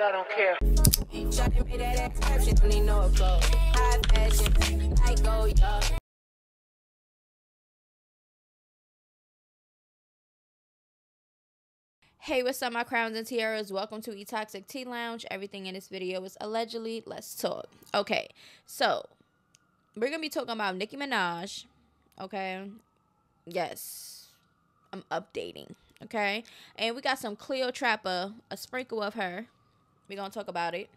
I don't care. Hey, what's up, my crowns and tiaras? Welcome to E-Toxic Tea Lounge. Everything in this video is allegedly. Let's talk. Okay, so we're gonna be talking about Nicki Minaj. Okay, yes, I'm updating. Okay, and we got some Cleopatra, a sprinkle of her. We're gonna talk about it.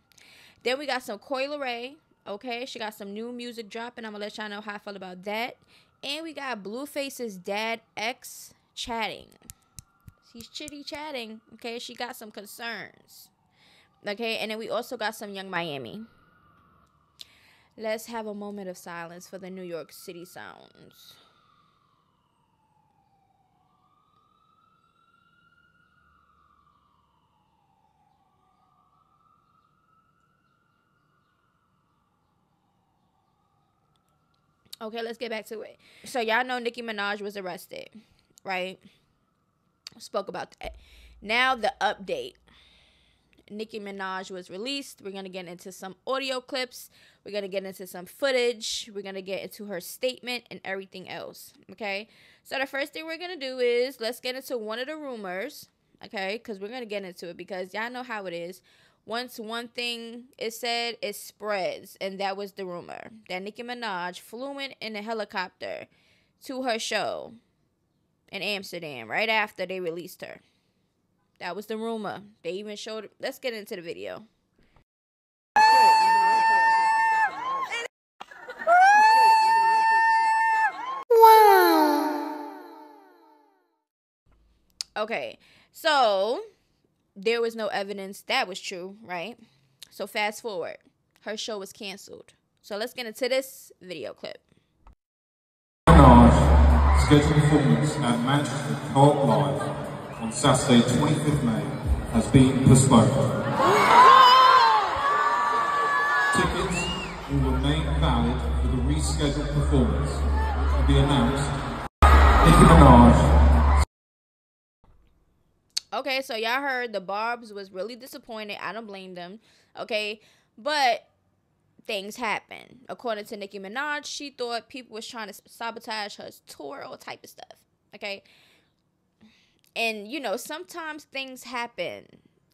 Then we got some Coi Leray. Okay, she got some new music dropping. I'm gonna let y'all know how I feel about that. And we got Blueface's dad ex chatting. He's chitty chatting. Okay, she got some concerns. Okay, and then we also got some Young Miami. Let's have a moment of silence for the New York City sounds. Okay, let's get back to it. So y'all know Nicki Minaj was arrested, right? Spoke about that. Now the update. Nicki Minaj was released. We're going to get into some audio clips. We're going to get into some footage. We're going to get into her statement and everything else. Okay. So the first thing we're going to do is let's get into one of the rumors. Okay. Because we're going to get into it because y'all know how it is. Once one thing is said, it spreads. And that was the rumor that Nicki Minaj flew in a helicopter to her show in Amsterdam right after they released her. That was the rumor. They even showed it. Let's get into the video. Wow. Okay, so there was no evidence that was true, right? So fast forward. Her show was canceled. So let's get into this video clip. Scheduled performance at Manchester Co-op Live on Saturday 25th May has been postponed. Tickets will remain valid for the rescheduled performance. It will be announced. Nicki Minaj. Okay, so y'all heard the Barbs was really disappointed. I don't blame them. Okay, but things happen. According to Nicki Minaj, she thought people was trying to sabotage her tour, all type of stuff. Okay. And, you know, sometimes things happen.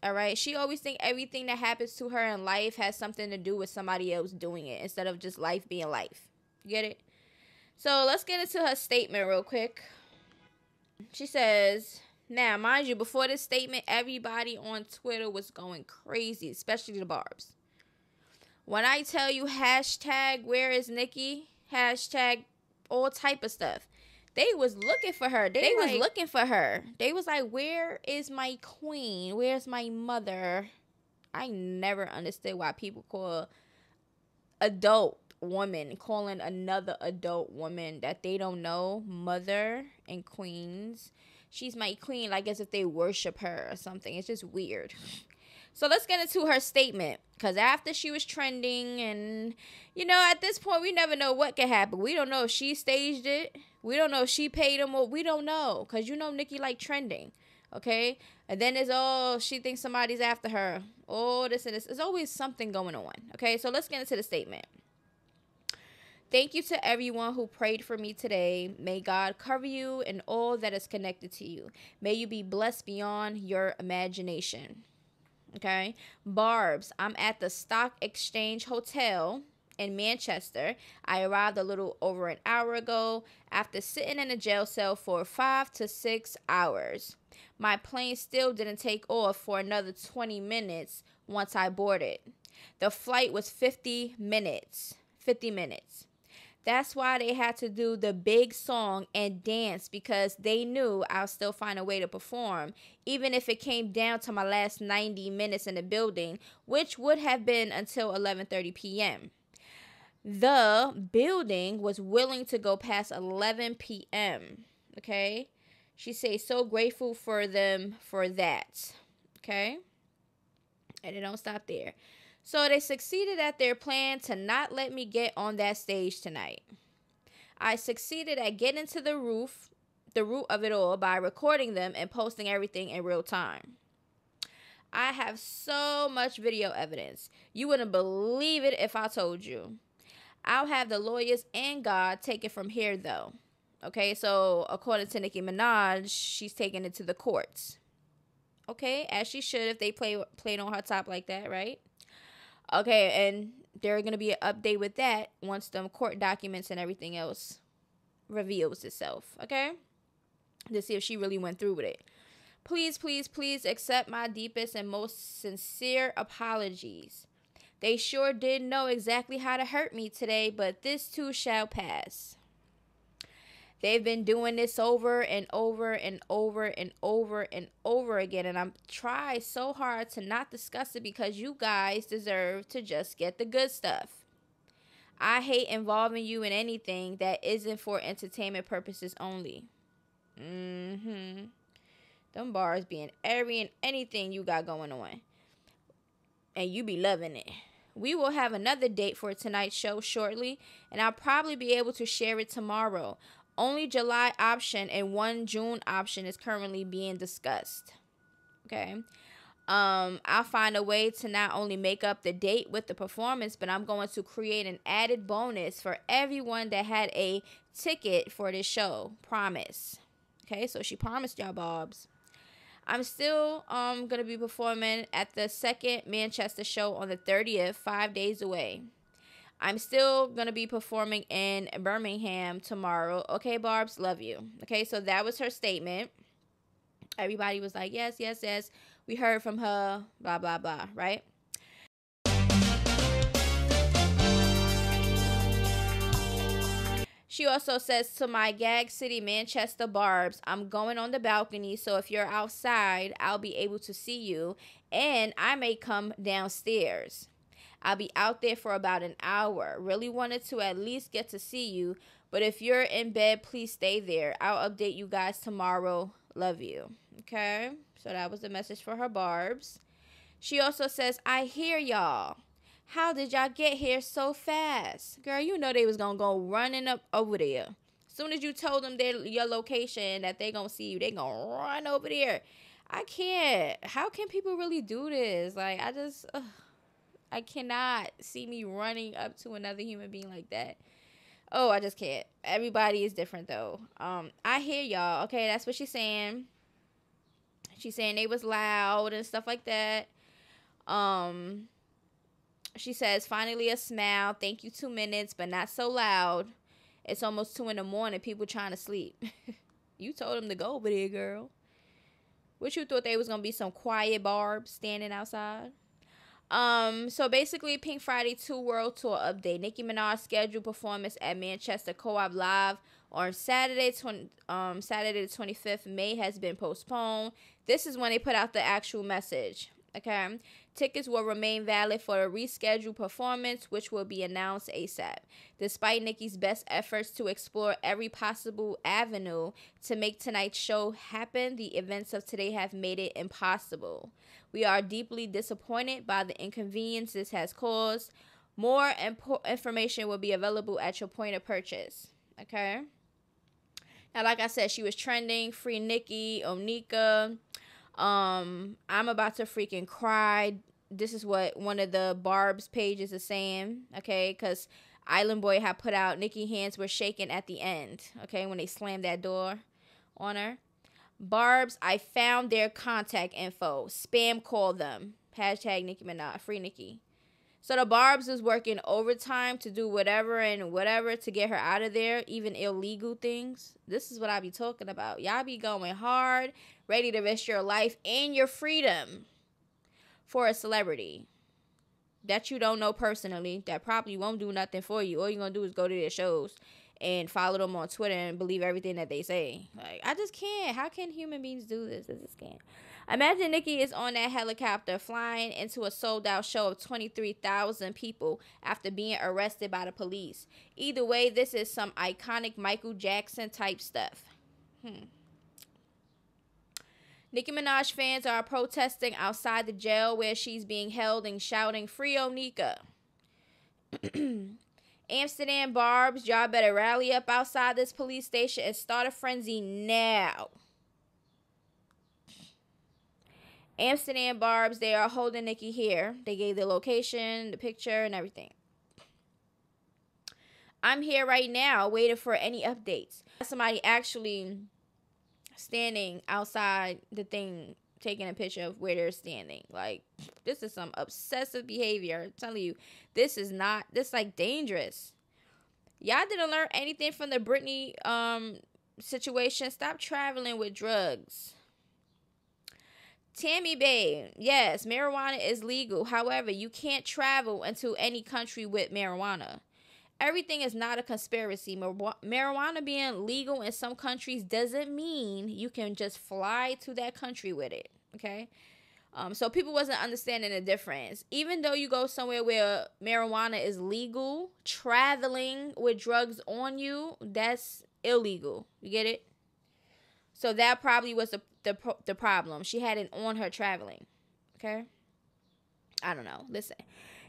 All right. She always think everything that happens to her in life has something to do with somebody else doing it instead of just life being life. You get it? So let's get into her statement real quick. She says, now, mind you, before this statement, everybody on Twitter was going crazy, especially the Barbs. When I tell you hashtag where is Nicki, hashtag all type of stuff, they was looking for her. They was looking for her. They was like, where is my queen? Where's my mother? I never understood why people call adult woman, calling another adult woman that they don't know mother and queens. She's my queen, like as if they worship her or something. It's just weird. So let's get into her statement. Because after she was trending and, you know, at this point, we never know what can happen. We don't know if she staged it. We don't know if she paid him or we don't know. Because you know Nicki like trending. Okay? And then it's all, she thinks somebody's after her. Oh, this and this. There's always something going on. Okay? So let's get into the statement. Thank you to everyone who prayed for me today. May God cover you and all that is connected to you. May you be blessed beyond your imagination. Okay, Barbs, I'm at the Stock Exchange Hotel in Manchester. I arrived a little over an hour ago after sitting in a jail cell for 5 to 6 hours. My plane still didn't take off for another 20 minutes once I boarded. The flight was 50 minutes. 50 minutes. That's why they had to do the big song and dance, because they knew I'll still find a way to perform, even if it came down to my last 90 minutes in the building, which would have been until 11:30 p.m. The building was willing to go past 11 p.m. Okay? She says, so grateful for them for that. Okay? And it don't stop there. So they succeeded at their plan to not let me get on that stage tonight. I succeeded at getting to the root of it all by recording them and posting everything in real time. I have so much video evidence. You wouldn't believe it if I told you. I'll have the lawyers and God take it from here, though. Okay, so according to Nicki Minaj, she's taking it to the courts. Okay, as she should if they played on her top like that, right? Okay, and there's going to be an update with that once the court documents and everything else reveals itself, okay? To see if she really went through with it. Please, please, please accept my deepest and most sincere apologies. They sure did know exactly how to hurt me today, but this too shall pass. They've been doing this over and over and over and over and over again, and I'm trying so hard to not discuss it because you guys deserve to just get the good stuff. I hate involving you in anything that isn't for entertainment purposes only. Them bars being every and anything you got going on. And you be loving it. We will have another date for tonight's show shortly, and I'll probably be able to share it tomorrow. Only July option and one June option is currently being discussed. Okay. I'll find a way to not only make up the date with the performance, but I'm going to create an added bonus for everyone that had a ticket for this show. Promise. Okay, so she promised y'all, Bobs. I'm still gonna be performing at the second Manchester show on the 30th, 5 days away. I'm still going to be performing in Birmingham tomorrow. Okay, Barbs, love you. Okay, so that was her statement. Everybody was like, yes, yes, yes. We heard from her, blah, blah, blah, right? She also says to my Gag City Manchester Barbs, I'm going on the balcony, so if you're outside, I'll be able to see you, and I may come downstairs. I'll be out there for about an hour. Really wanted to at least get to see you, but if you're in bed, please stay there. I'll update you guys tomorrow. Love you. Okay, so that was the message for her Barbs. She also says, I hear y'all. How did y'all get here so fast? Girl, you know they was going to go running up over there. As soon as you told them your location, that they going to see you, they going to run over there. I can't. How can people really do this? Like, I cannot see me running up to another human being like that. Oh, I just can't. Everybody is different, though. I hear y'all. Okay, that's what she's saying. She's saying they was loud and stuff like that. She says, finally a smile. Thank you, 2 minutes, but not so loud. It's almost 2 a.m. People trying to sleep. You told them to go over there, girl. What you thought they was going to be some quiet Barbs standing outside? So basically, Pink Friday 2 World Tour update. Nicki Minaj scheduled performance at Manchester Co-op Live on Saturday the 25th May has been postponed. This is when they put out the actual message. Okay. Tickets will remain valid for a rescheduled performance, which will be announced ASAP. Despite Nicki's best efforts to explore every possible avenue to make tonight's show happen, the events of today have made it impossible. We are deeply disappointed by the inconvenience this has caused. More information will be available at your point of purchase. Okay. Now, like I said, she was trending. Free Nicki, Onika. I'm about to freaking cry. This is what one of the Barb's pages is saying, okay, because Island Boy had put out Nicki hands were shaking at the end, okay, when they slammed that door on her. Barb's, I found their contact info. Spam call them. Hashtag Nicki Minaj. Free Nicki. So the Barb's is working overtime to do whatever and whatever to get her out of there, even illegal things. This is what I be talking about. Y'all be going hard, ready to risk your life and your freedom for a celebrity that you don't know personally, that probably won't do nothing for you. All you're going to do is go to their shows and follow them on Twitter and believe everything that they say. Like, I just can't. How can human beings do this? I just can't. Imagine Nicki is on that helicopter flying into a sold-out show of 23,000 people after being arrested by the police. Either way, this is some iconic Michael Jackson type stuff. Nicki Minaj fans are protesting outside the jail where she's being held and shouting, "Free Onika." Amsterdam Barbs, y'all better rally up outside this police station and start a frenzy now. Amsterdam Barbs, they are holding Nicki here. They gave the location, the picture, and everything. I'm here right now waiting for any updates. Somebody actually standing outside the thing, taking a picture of where they're standing. Like, this is some obsessive behavior. I'm telling you, this is like dangerous. Y'all didn't learn anything from the Britney situation. Stop traveling with drugs. Tammy Babe, yes, marijuana is legal. However, you can't travel into any country with marijuana. Everything is not a conspiracy. Marijuana being legal in some countries doesn't mean you can just fly to that country with it, okay? So people wasn't understanding the difference. Even though you go somewhere where marijuana is legal, traveling with drugs on you, that's illegal. You get it? So that probably was the problem. She had it on her traveling. Okay? I don't know. Listen.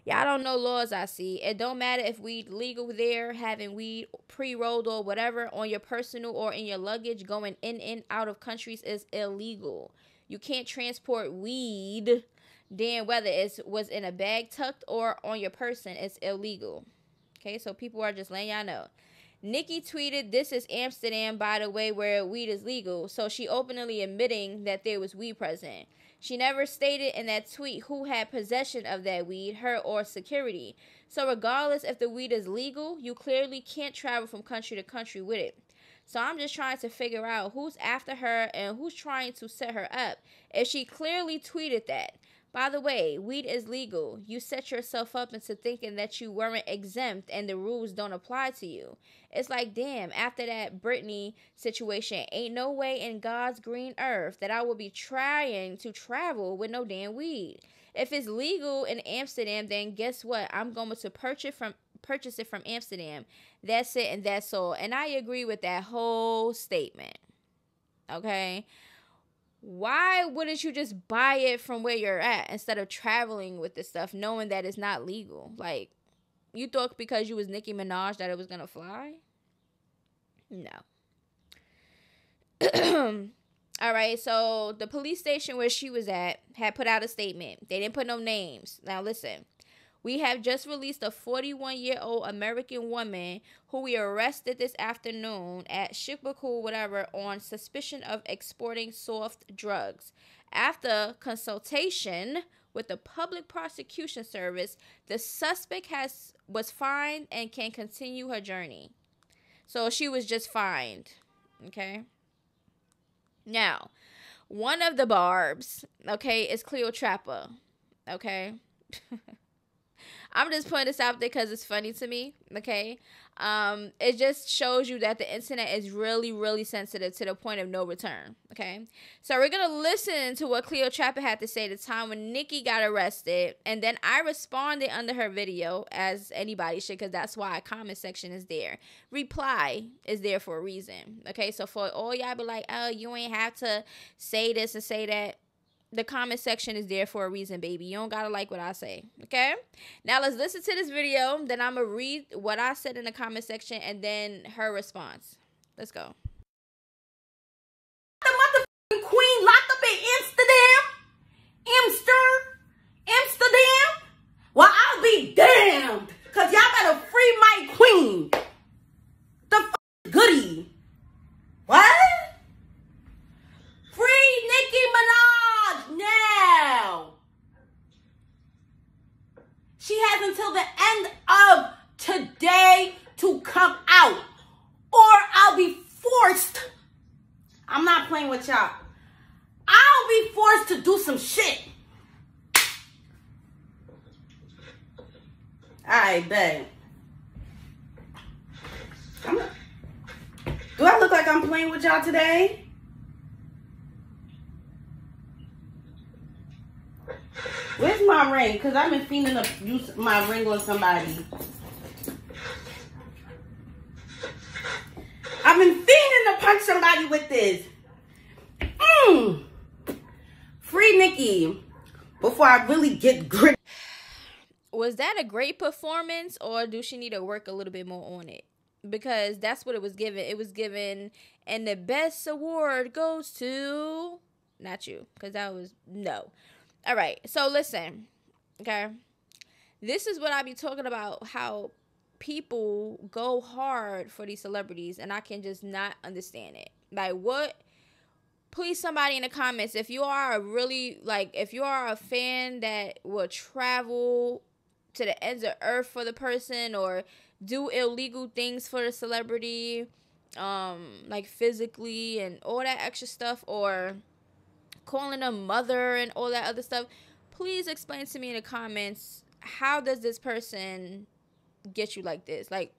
Y'all don't know laws, I see. It don't matter if weed legal there, having weed pre-rolled or whatever on your personal or in your luggage, going in and out of countries is illegal. You can't transport weed, then whether it was in a bag tucked or on your person, it's illegal. Okay, so people are just letting y'all know. Nicki tweeted, "This is Amsterdam, by the way, where weed is legal." So she openly admitting that there was weed present. She never stated in that tweet who had possession of that weed, her or security. So regardless if the weed is legal, you clearly can't travel from country to country with it. So I'm just trying to figure out who's after her and who's trying to set her up. If she clearly tweeted that, by the way, weed is legal. You set yourself up into thinking that you weren't exempt and the rules don't apply to you. It's like, damn, after that Britney situation, ain't no way in God's green earth that I will be trying to travel with no damn weed. If it's legal in Amsterdam, then guess what? I'm going to purchase it from Amsterdam. That's it and that's all. And I agree with that whole statement. Okay? Why wouldn't you just buy it from where you're at instead of traveling with this stuff knowing that it's not legal? Like, you thought because you was Nicki Minaj that it was going to fly? No. All right, so the police station where she was at had put out a statement. They didn't put no names. Now, listen. We have just released a 41-year-old American woman who we arrested this afternoon at Shikbakul, whatever, on suspicion of exporting soft drugs. After consultation with the Public Prosecution Service, the suspect was fined and can continue her journey. So she was just fined, okay? Now, one of the barbs, okay, is Cleopatra, okay? I'm just putting this out there because it's funny to me, okay? It just shows you that the internet is really, really sensitive to the point of no return, okay? So we're going to listen to what Cleopatra had to say the time when Nicki got arrested, and then I responded under her video, as anybody should, because that's why a comment section is there. Reply is there for a reason, okay? So for all y'all be like, oh, you ain't have to say this and say that. The comment section is there for a reason, baby. You don't gotta like what I say, okay? Now, let's listen to this video. Then I'm gonna read what I said in the comment section and then her response. Let's go. The motherfucking queen locked up in Amsterdam? Well, I'll be damned. Because y'all better free my queen. The goodie. What? Free Nicki Minaj now. She has until the end of today to come out, or I'll be forced. I'm not playing with y'all. I'll be forced to do some shit. Alright, babe. Do I look like I'm playing with y'all today? Where's my ring? Because I've been fiending to use my ring on somebody. I've been fiending to punch somebody with this. Free Nicki before I really get grit. Was that a great performance, or do she need to work a little bit more on it? Because that's what it was given. It was given, and the best award goes to not you, because that was no. All right, so listen, okay, this is what I be talking about, how people go hard for these celebrities, and I can just not understand it. Like, what? Please, somebody in the comments, if you are if you are a fan that will travel to the ends of earth for the person, or do illegal things for the celebrity, like physically and all that extra stuff, or calling them mother and all that other stuff, please explain to me in the comments, how does this person get you like this? Like,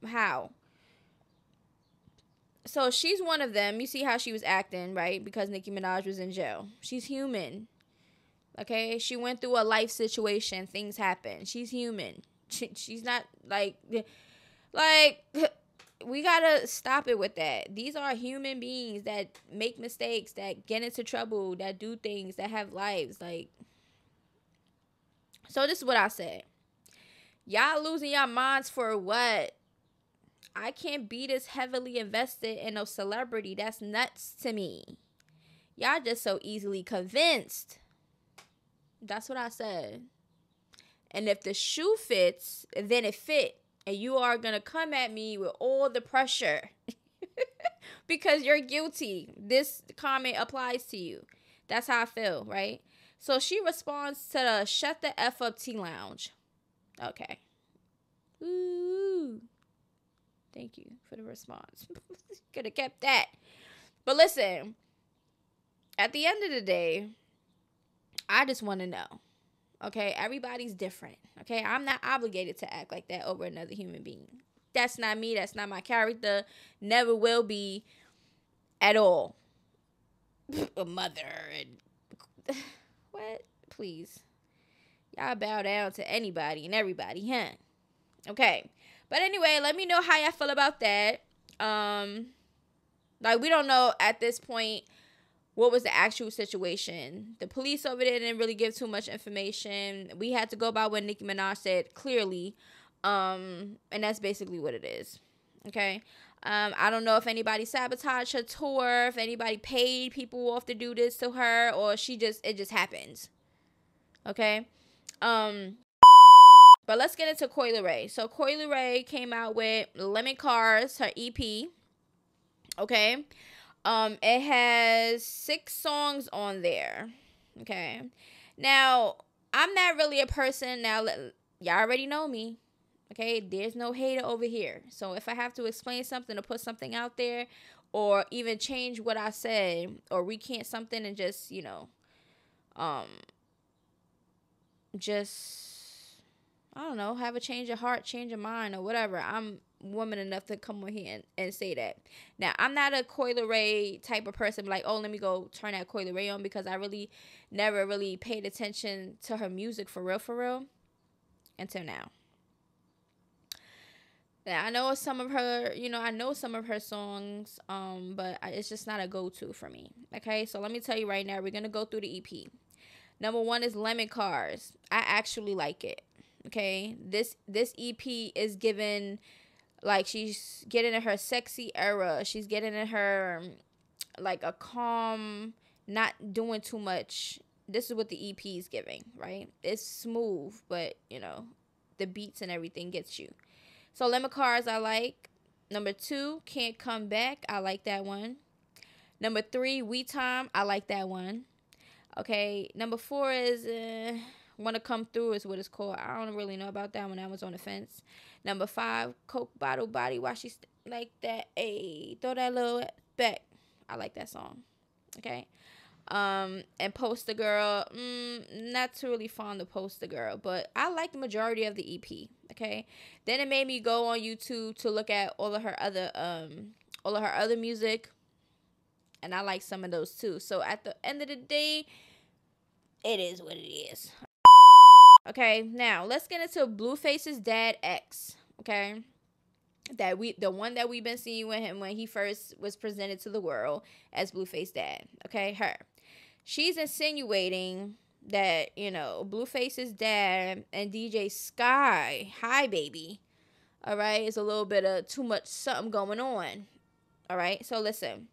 how? So she's one of them. You see how she was acting, right? Because Nicki Minaj was in jail. She's human. Okay? She went through a life situation. Things happen. She's human. She's not like, we gotta stop it with that. These are human beings that make mistakes, that get into trouble, that do things, that have lives. Like, so this is what I said. Y'all losing your minds for what? I can't be this heavily invested in a celebrity. That's nuts to me. Y'all just so easily convinced. That's what I said. And if the shoe fits, then it fit. And you are going to come at me with all the pressure. Because you're guilty. This comment applies to you. That's how I feel, right? So she responds to the Shut the F Up Tea Lounge. Okay. Ooh. Thank you for the response. Could have kept that. But listen, at the end of the day, I just want to know. Okay, everybody's different. Okay, I'm not obligated to act like that over another human being. That's not me. That's not my character. Never will be at all. A mother and what? Please. Y'all bow down to anybody and everybody, huh? Okay. But anyway, let me know how y'all feel about that. Like, we don't know at this point what was the actual situation. The police over there didn't really give too much information. We had to go by what Nicki Minaj said clearly. And that's basically what it is. Okay. I don't know if anybody sabotaged her tour, if anybody paid people off to do this to her, or it just happens. Okay. But let's get into Coi Leray. So Coi Leray came out with Lemon Cars, her EP. Okay. It has 6 songs on there. Okay. Now, I'm not really a person. Now, y'all already know me. Okay. There's no hater over here. So if I have to explain something or put something out there, or even change what I said, or recant something and just, I don't know, have a change of heart, change of mind, or whatever. I'm woman enough to come on here and say that. Now, I'm not a Coi Leray type of person, like, oh, let me go turn that Coi Leray on, because I really never really paid attention to her music for real, until now. Now, I know some of her songs, but it's just not a go-to for me. Okay, so let me tell you right now, we're going to go through the EP. Number 1 is Lemon Cars. I actually like it. Okay, this EP is given, like, she's getting in her sexy era. She's getting in her, like, a calm, not doing too much. This is what the EP is giving, right? It's smooth, but, the beats and everything gets you. So Lemon Cars, I like. Number 2, Can't Come Back. I like that one. Number 3, We Time. I like that one. Okay, number 4 is... Wanna Come Through is what it's called. I don't really know about that one. That was on the fence. Number 5, Coke Bottle Body. Why she like that? Ayy, throw that little back. I like that song. Okay. And Poster Girl. Not too really fond of Poster Girl, but I like the majority of the EP. Okay. Then it made me go on YouTube to look at all of her other music, and I like some of those too. So at the end of the day, it is what it is. Okay, now let's get into Blueface's dad X. Okay, the one that we've been seeing with him when he first was presented to the world as Blueface dad. Okay, her. She's insinuating that, Blueface's dad and DJ Sky, hi baby, all right, is a little bit of too much something going on. All right, so listen.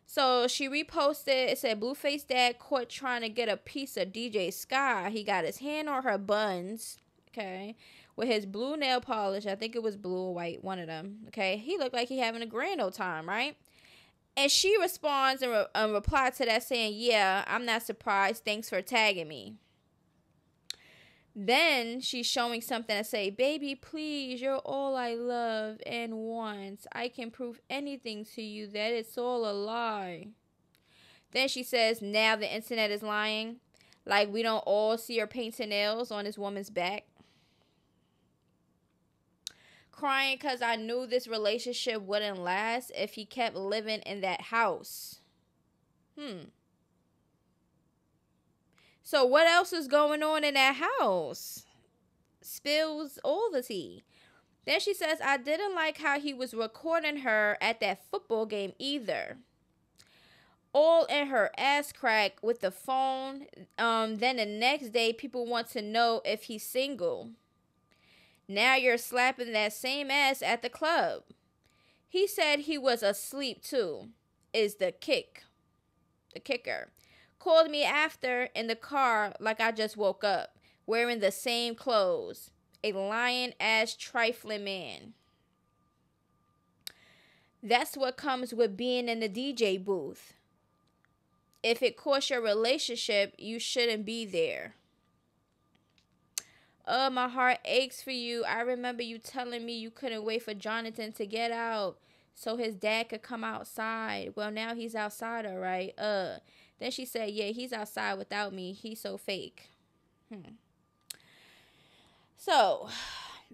So she reposted, it said, Blueface dad caught trying to get a piece of Djsky. He got his hand on her buns, okay, with his blue nail polish. I think it was blue or white, one of them, okay. He looked like he having a grand old time, right? And she responds and replied to that saying, yeah, I'm not surprised. Thanks for tagging me. Then she's showing something that say, baby, please, you're all I love and want. I can prove anything to you that it's all a lie. Then she says, now the internet is lying. Like we don't all see her painting nails on this woman's back. Crying because I knew this relationship wouldn't last if he kept living in that house. So what else is going on in that house? Spills all the tea. Then she says, I didn't like how he was recording her at that football game either. All in her ass crack with the phone. Then the next day, people want to know if he's single. Now you're slapping that same ass at the club. He said he was asleep too. Is the kicker. Called me after in the car like I just woke up, wearing the same clothes. A lying-ass trifling man. That's what comes with being in the DJ booth. If it costs your relationship, you shouldn't be there. Oh, my heart aches for you. I remember you telling me you couldn't wait for Jonathan to get out so his dad could come outside. Well, now he's outside, all right. Then she said, yeah, he's outside without me. He's so fake. So,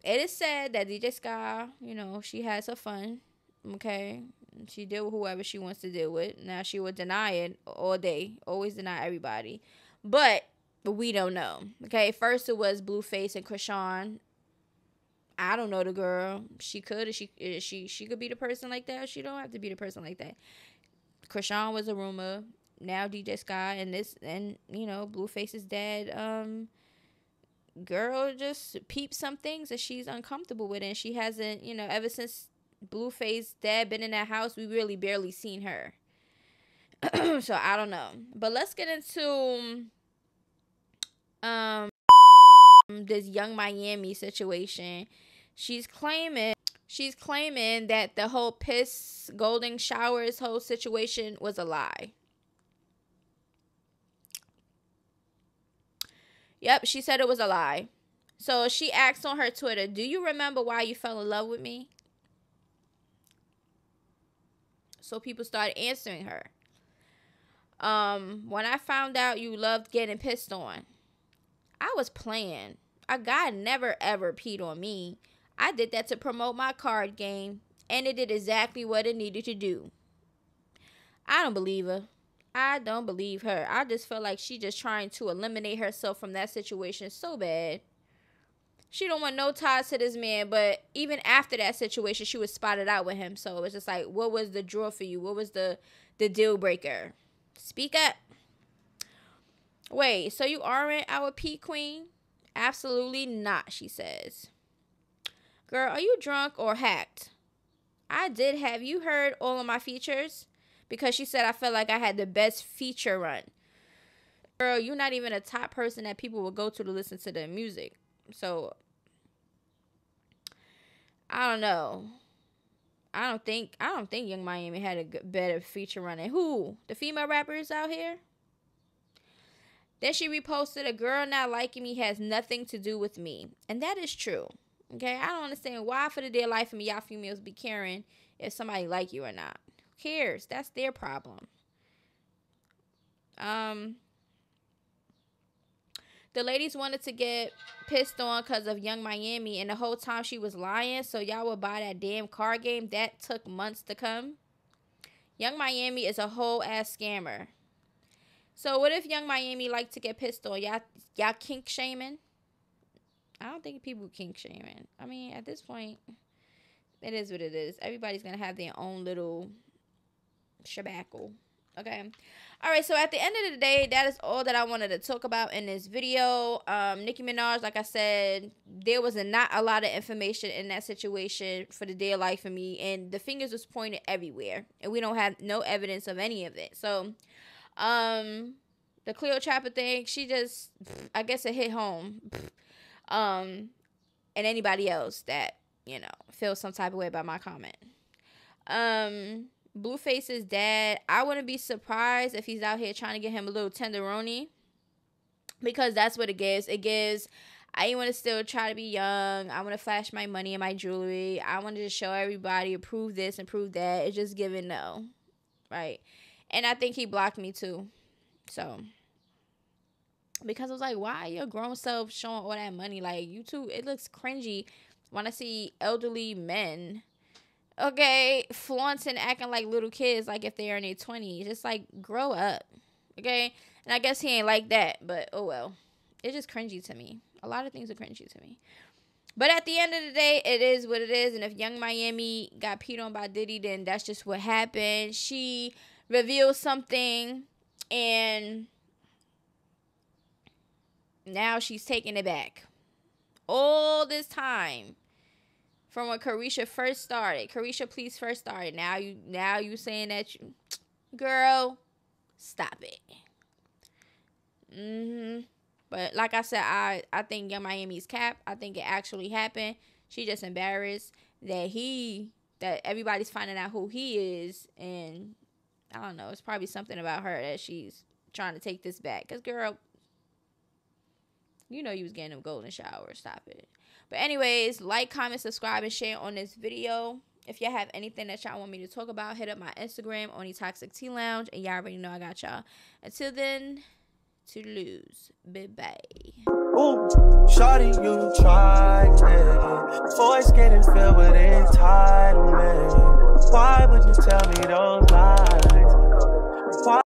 it is said that Djsky, you know, she has her fun. Okay? She deal with whoever she wants to deal with. Now, she would deny it all day. Always deny everybody. But we don't know. Okay? First, it was Blueface and Krishan. I don't know the girl. She could. She could be the person like that. She don't have to be the person like that. Krishan was a rumor. Now Djsky and you know, Blueface's dad, girl just peeped some things that she's uncomfortable with, and she hasn't, you know, ever since Blueface's dad been in that house, we really barely seen her. So I don't know. But let's get into this Young Miami situation. She's claiming that the whole piss golden showers whole situation was a lie. Yep, she said it was a lie. So she asked on her Twitter, do you remember why you fell in love with me? So people started answering her. When I found out you loved getting pissed on, I was playing. A guy never ever peed on me. I did that to promote my card game, and it did exactly what it needed to do. I don't believe her. I don't believe her. I just feel like she just trying to eliminate herself from that situation so bad. She don't want no ties to this man, but even after that situation, she was spotted out with him. So it's just like, what was the draw for you? What was the deal breaker? Speak up. Wait, so you aren't our P queen? Absolutely not, she says. Girl, are you drunk or hacked? I did. Have you heard all of my features? Because she said I felt like I had the best feature run. Girl, you're not even a top person that people will go to listen to their music. So, I don't know. I don't think Young Miami had a better feature run than who? The female rappers out here? Then she reposted, a girl not liking me has nothing to do with me. And that is true. Okay? I don't understand why for the dear life of me y'all females be caring if somebody like you or not. Who cares? That's their problem. The ladies wanted to get pissed on because of Young Miami, and the whole time she was lying, so y'all would buy that damn card game. That took months to come. Young Miami is a whole ass scammer. So what if Young Miami like to get pissed on? Y'all kink shaming? I don't think people kink shaming. I mean, at this point, it is what it is. Everybody's gonna have their own little shabackle. Okay. All right, so at the end of the day, that is all that I wanted to talk about in this video. Nicki Minaj, like I said, there was not a lot of information in that situation for the dear life of me, and the fingers was pointed everywhere, and we don't have no evidence of any of it. So, the Cleopatra thing, she just, I guess it hit home. And anybody else that, you know, feels some type of way about my comment. Blueface's dad, I wouldn't be surprised if he's out here trying to get him a little tenderoni, because that's what it gives. It gives, I want to still try to be young. I want to flash my money and my jewelry. I want to just show everybody, prove this and prove that. It's just giving no, right? And I think he blocked me too. So, because I was like, why your grown self showing all that money? Like, you too, it looks cringy when I see elderly men, okay, flaunting, acting like little kids, like if they are in their 20s. It's like, grow up, okay? And I guess he ain't like that, but oh well. It's just cringy to me. A lot of things are cringy to me. But at the end of the day, it is what it is. And if Young Miami got peed on by Diddy, then that's just what happened. She revealed something, and now she's taking it back. All this time, from when Carisha first started. Carisha, please, first started. Now you saying that you, girl, stop it. But like I said, I think Young Miami's cap. I think it actually happened. She just embarrassed that everybody's finding out who he is, and I don't know. It's probably something about her that she's trying to take this back. Cause girl, you know you was getting them golden showers. Stop it. But anyways, like, comment, subscribe, and share on this video. If y'all have anything that y'all want me to talk about, hit up my Instagram, Toxic Tea Lounge, and y'all already know I got y'all. Until then, toodaloo. Bye-bye. Ooh, shawty, you tried, yeah. Voice getting filled with entitlement. Why would you tell me those lies? Why